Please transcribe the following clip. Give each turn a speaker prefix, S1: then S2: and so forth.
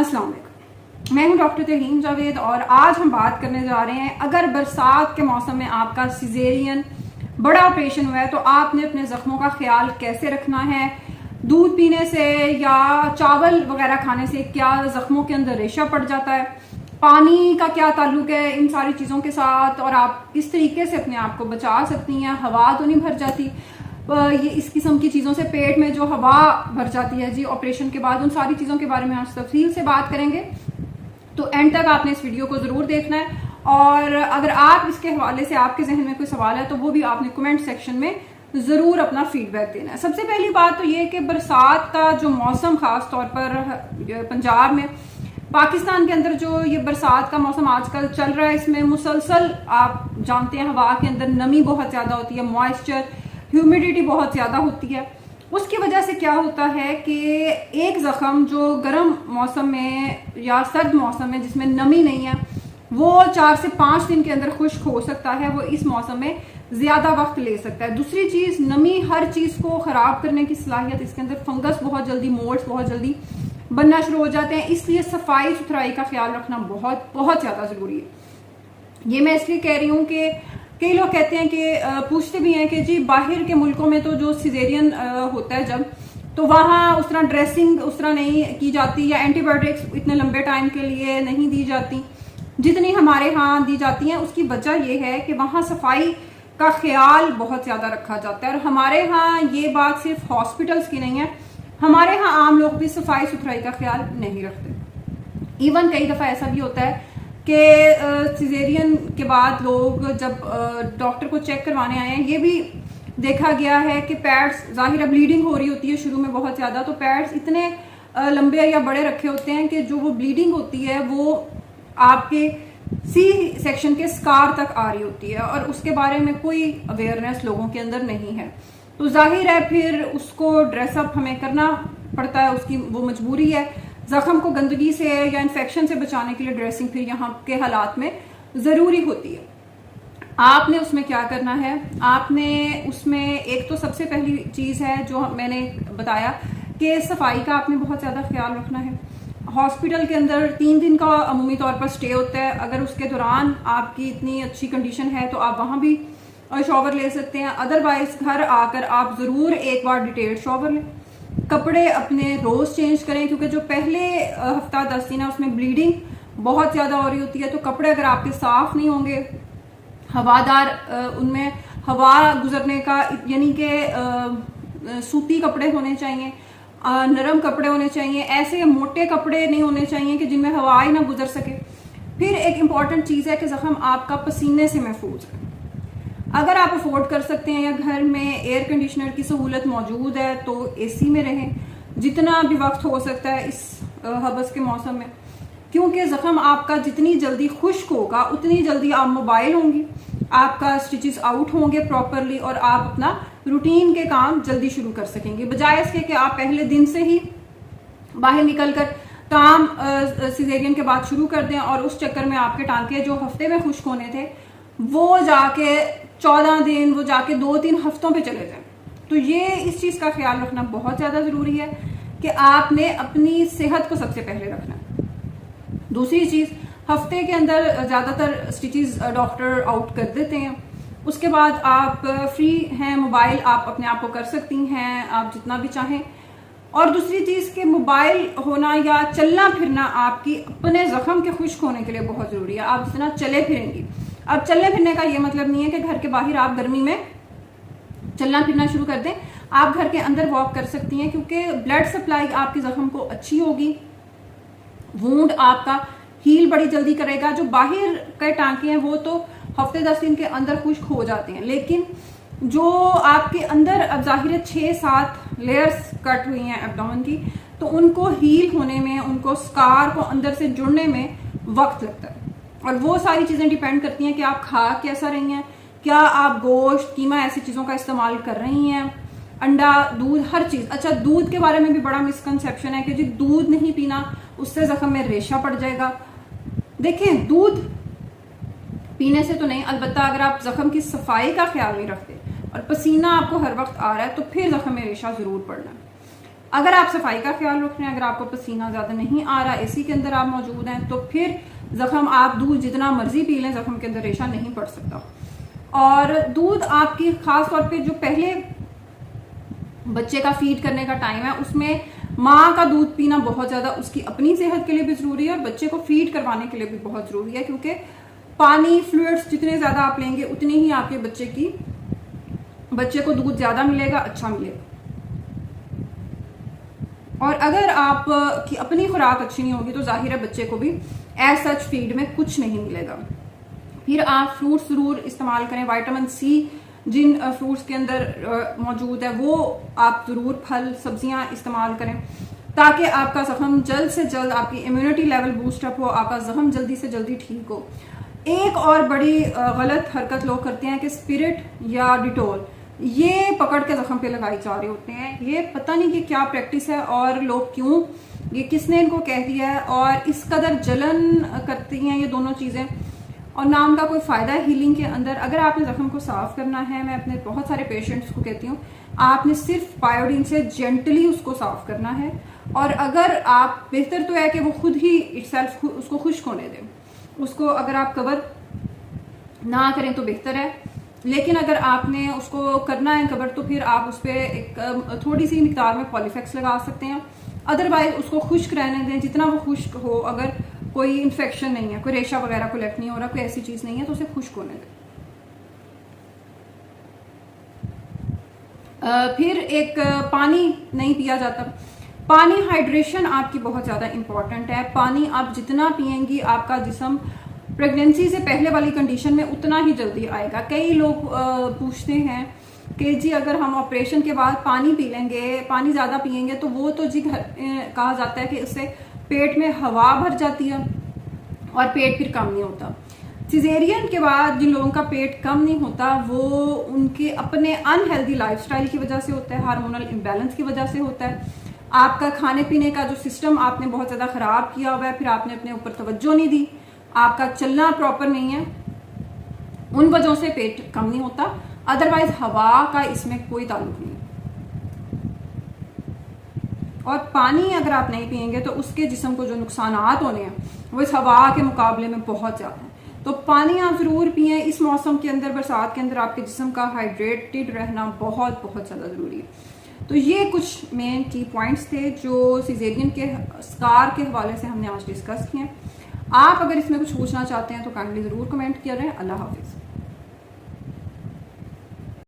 S1: अस्सलाम वालेकुम, मैं हूं डॉक्टर तहीम जावेद और आज हम बात करने जा रहे हैं अगर बरसात के मौसम में आपका सिजेरियन बड़ा ऑपरेशन हुआ है तो आपने अपने जख्मों का ख्याल कैसे रखना है। दूध पीने से या चावल वगैरह खाने से क्या जख्मों के अंदर रेशा पड़ जाता है, पानी का क्या ताल्लुक है इन सारी चीज़ों के साथ, और आप किस तरीके से अपने आप को बचा सकती हैं। हवा तो नहीं भर जाती, ये इस किस्म की चीज़ों से पेट में जो हवा भर जाती है जी ऑपरेशन के बाद, उन सारी चीज़ों के बारे में आज तफसील से बात करेंगे। तो एंड तक आपने इस वीडियो को ज़रूर देखना है और अगर आप इसके हवाले से आपके जहन में कोई सवाल है तो वो भी आपने कमेंट सेक्शन में ज़रूर अपना फीडबैक देना है। सबसे पहली बात तो ये कि बरसात का जो मौसम ख़ास तौर पर पंजाब में, पाकिस्तान के अंदर जो ये बरसात का मौसम आजकल चल रहा है, इसमें मुसलसल आप जानते हैं हवा के अंदर नमी बहुत ज़्यादा होती है, मॉइस्चर ह्यूमिडिटी बहुत ज़्यादा होती है। उसकी वजह से क्या होता है कि एक ज़ख़म जो गर्म मौसम में या सर्द मौसम में जिसमें नमी नहीं है वो 4 से 5 दिन के अंदर खुश्क हो सकता है, वो इस मौसम में ज़्यादा वक्त ले सकता है। दूसरी चीज़, नमी हर चीज़ को ख़राब करने की सलाहियत, इसके अंदर फंगस बहुत जल्दी, मोल्ड्स बहुत जल्दी बनना शुरू हो जाते हैं, इसलिए सफाई सुथराई का ख्याल रखना बहुत बहुत ज़्यादा ज़रूरी है। ये मैं इसलिए कह रही हूँ कि कई लोग कहते हैं कि पूछते भी हैं कि जी बाहर के मुल्कों में तो जो सिजेरियन होता है जब, तो वहाँ उस तरह ड्रेसिंग उस तरह नहीं की जाती या एंटीबायोटिक्स इतने लंबे टाइम के लिए नहीं दी जाती जितनी हमारे यहाँ दी जाती हैं। उसकी वजह यह है कि वहाँ सफाई का ख्याल बहुत ज़्यादा रखा जाता है और हमारे यहाँ ये बात सिर्फ हॉस्पिटल्स की नहीं है, हमारे यहाँ आम लोग भी सफाई सुथराई का ख्याल नहीं रखते। इवन कई दफ़ा ऐसा भी होता है कि सिजेरियन के बाद लोग जब डॉक्टर को चेक करवाने आए हैं, ये भी देखा गया है कि पैड्स, जाहिर ब्लीडिंग हो रही होती है शुरू में बहुत ज़्यादा, तो पैड्स इतने लंबे या बड़े रखे होते हैं कि जो वो ब्लीडिंग होती है वो आपके सी सेक्शन के स्कार तक आ रही होती है और उसके बारे में कोई अवेयरनेस लोगों के अंदर नहीं है। तो जाहिर है फिर उसको ड्रेसअप हमें करना पड़ता है, उसकी वो मजबूरी है। जख्म को गंदगी से या इन्फेक्शन से बचाने के लिए ड्रेसिंग फिर यहाँ के हालात में ज़रूरी होती है। आपने उसमें क्या करना है, आपने उसमें एक तो सबसे पहली चीज़ है जो मैंने बताया कि सफाई का आपने बहुत ज़्यादा ख्याल रखना है। हॉस्पिटल के अंदर 3 दिन का अमूमी तौर पर स्टे होता है, अगर उसके दौरान आपकी इतनी अच्छी कंडीशन है तो आप वहाँ भी शॉवर ले सकते हैं, अदरवाइज घर आकर आप ज़रूर एक बार डिटेल्ड शॉवर लें। कपड़े अपने रोज़ चेंज करें क्योंकि जो पहले हफ्ता 10 दिन है उसमें ब्लीडिंग बहुत ज़्यादा हो रही होती है, तो कपड़े अगर आपके साफ़ नहीं होंगे, हवादार, उनमें हवा गुजरने का, यानी कि सूती कपड़े होने चाहिए, नरम कपड़े होने चाहिए, ऐसे मोटे कपड़े नहीं होने चाहिए कि जिनमें हवा ही ना गुजर सके। फिर एक इम्पॉर्टेंट चीज़ है कि ज़ख्म आपका पसीने से महफूज है। अगर आप अफोर्ड कर सकते हैं या घर में एयर कंडीशनर की सहूलत मौजूद है तो एसी में रहें जितना भी वक्त हो सकता है इस हबस के मौसम में, क्योंकि ज़ख्म आपका जितनी जल्दी खुश्क होगा उतनी जल्दी आप मोबाइल होंगी, आपका स्टिचेस आउट होंगे प्रॉपरली और आप अपना रूटीन के काम जल्दी शुरू कर सकेंगे, बजाय इसके कि आप पहले दिन से ही बाहर निकल कर काम सिजेरियन के बाद शुरू कर दें और उस चक्कर में आपके टांके जो हफ्ते में खुश्क होने थे वो जाके 14 दिन, वो जाके 2-3 हफ्तों पे चले जाएं। तो ये इस चीज़ का ख्याल रखना बहुत ज़्यादा ज़रूरी है कि आपने अपनी सेहत को सबसे पहले रखना है। दूसरी चीज़, हफ्ते के अंदर ज़्यादातर स्टिचेस डॉक्टर आउट कर देते हैं, उसके बाद आप फ्री हैं, मोबाइल आप अपने आप को कर सकती हैं आप जितना भी चाहें। और दूसरी चीज़ कि मोबाइल होना या चलना फिरना आपकी अपने ज़ख्म के खुश्क होने के लिए बहुत ज़रूरी है। आप जितना चले फिरेंगी, अब चलने फिरने का ये मतलब नहीं है कि घर के बाहर आप गर्मी में चलना फिरना शुरू कर दें, आप घर के अंदर वॉक कर सकती हैं क्योंकि ब्लड सप्लाई आपके ज़ख्म को अच्छी होगी, वूंड आपका हील बड़ी जल्दी करेगा। जो बाहर के टांके हैं वो तो हफ्ते 10 दिन के अंदर खुश्क हो जाते हैं, लेकिन जो आपके अंदर अब जाहिर 6-7 लेयर्स कट हुई हैं एब्डोमेन की, तो उनको हील होने में, उनको स्कार को अंदर से जुड़ने में वक्त लगता है और वो सारी चीज़ें डिपेंड करती हैं कि आप खा कैसा रही हैं, क्या आप गोश्त, कीमा ऐसी चीज़ों का इस्तेमाल कर रही हैं, अंडा, दूध, हर चीज़। अच्छा, दूध के बारे में भी बड़ा मिसकंसेप्शन है कि जी दूध नहीं पीना उससे ज़ख्म में रेशा पड़ जाएगा। देखें, दूध पीने से तो नहीं, अलबत्ता अगर आप ज़ख्म की सफाई का ख्याल नहीं रखते और पसीना आपको हर वक्त आ रहा है तो फिर ज़ख्म में रेशा ज़रूर पड़ना है। अगर आप सफाई का ख्याल रख रहे हैं, अगर आपको पसीना ज्यादा नहीं आ रहा, एसी के अंदर आप मौजूद हैं, तो फिर जख्म आप दूध जितना मर्जी पी लें, जख्म के अंदर रेशा नहीं पड़ सकता। और दूध आपकी खास तौर पे जो पहले बच्चे का फीड करने का टाइम है, उसमें माँ का दूध पीना बहुत ज्यादा उसकी अपनी सेहत के लिए भी जरूरी है और बच्चे को फीड करवाने के लिए भी बहुत जरूरी है, क्योंकि पानी फ्लूइड्स जितने ज्यादा आप लेंगे उतनी ही आपके बच्चे को दूध ज्यादा मिलेगा, अच्छा मिलेगा। और अगर आप की अपनी खुराक अच्छी नहीं होगी तो जाहिर है बच्चे को भी एज सच फीड में कुछ नहीं मिलेगा। फिर आप फ्रूट्स जरूर इस्तेमाल करें, विटामिन सी जिन फ्रूट्स के अंदर मौजूद है वो आप जरूर, फल सब्जियां इस्तेमाल करें ताकि आपका जख्म जल्द से जल्द, आपकी इम्यूनिटी लेवल बूस्टअप हो, आपका जख्म जल्दी से जल्दी ठीक हो। एक और बड़ी गलत हरकत लोग करते हैं कि स्पिरिट या डिटोल ये पकड़ के जख्म पे लगाई जा रहे होते हैं। ये पता नहीं कि क्या प्रैक्टिस है और लोग क्यों, ये किसने इनको कह दिया है, और इस कदर जलन करती हैं ये दोनों चीजें, और ना उनका कोई फायदा है हीलिंग के अंदर। अगर आपने जख्म को साफ करना है, मैं अपने बहुत सारे पेशेंट्स को कहती हूँ, आपने सिर्फ पायोडीन से जेंटली उसको साफ करना है। और अगर आप, बेहतर तो है कि वो खुद ही इटसेल्फ उसको खुश्क होने दें, उसको अगर आप कवर ना करें तो बेहतर है। लेकिन अगर आपने उसको करना है कवर, तो फिर आप उस पर एक थोड़ी सी मिकदार में पॉलीफेक्स लगा सकते हैं। अदरवाइज उसको खुश्क रहने दें, जितना वो खुश्क हो। अगर कोई इन्फेक्शन नहीं है, कोई रेशा वगैरह कलेक्ट नहीं हो रहा, कोई ऐसी चीज नहीं है, तो उसे खुश्क होने दें। फिर एक पानी नहीं पिया जाता। पानी, हाइड्रेशन आपकी बहुत ज्यादा इंपॉर्टेंट है। पानी आप जितना पिएंगी, आपका जिस्म प्रेगनेंसी से पहले वाली कंडीशन में उतना ही जल्दी आएगा। कई लोग पूछते हैं कि जी अगर हम ऑपरेशन के बाद पानी पी लेंगे, पानी ज्यादा पिएंगे, तो वो तो जी कहा जाता है कि उससे पेट में हवा भर जाती है और पेट फिर कम नहीं होता। सिजेरियन के बाद जिन लोगों का पेट कम नहीं होता वो उनके अपने अनहेल्दी लाइफस्टाइल की वजह से होता है, हार्मोनल इम्बैलेंस की वजह से होता है। आपका खाने पीने का जो सिस्टम आपने बहुत ज्यादा खराब किया हुआ है, फिर आपने अपने ऊपर तवज्जो नहीं दी, आपका चलना प्रॉपर नहीं है, उन वजहों से पेट कम नहीं होता। अदरवाइज हवा का इसमें कोई ताल्लुक नहीं। और पानी अगर आप नहीं पिएंगे तो उसके जिस्म को जो नुकसानात होने हैं वो इस हवा के मुकाबले में बहुत ज्यादा है। तो पानी आप जरूर पिए। इस मौसम के अंदर, बरसात के अंदर, आपके जिस्म का हाइड्रेटेड रहना बहुत बहुत ज्यादा जरूरी है। तो ये कुछ मेन की पॉइंट्स थे जो सिजेरियन के स्कार के हवाले से हमने आज डिस्कस किए। आप अगर इसमें कुछ पूछना चाहते हैं तो काइंडली जरूर कमेंट करें। अल्लाह हाफिज।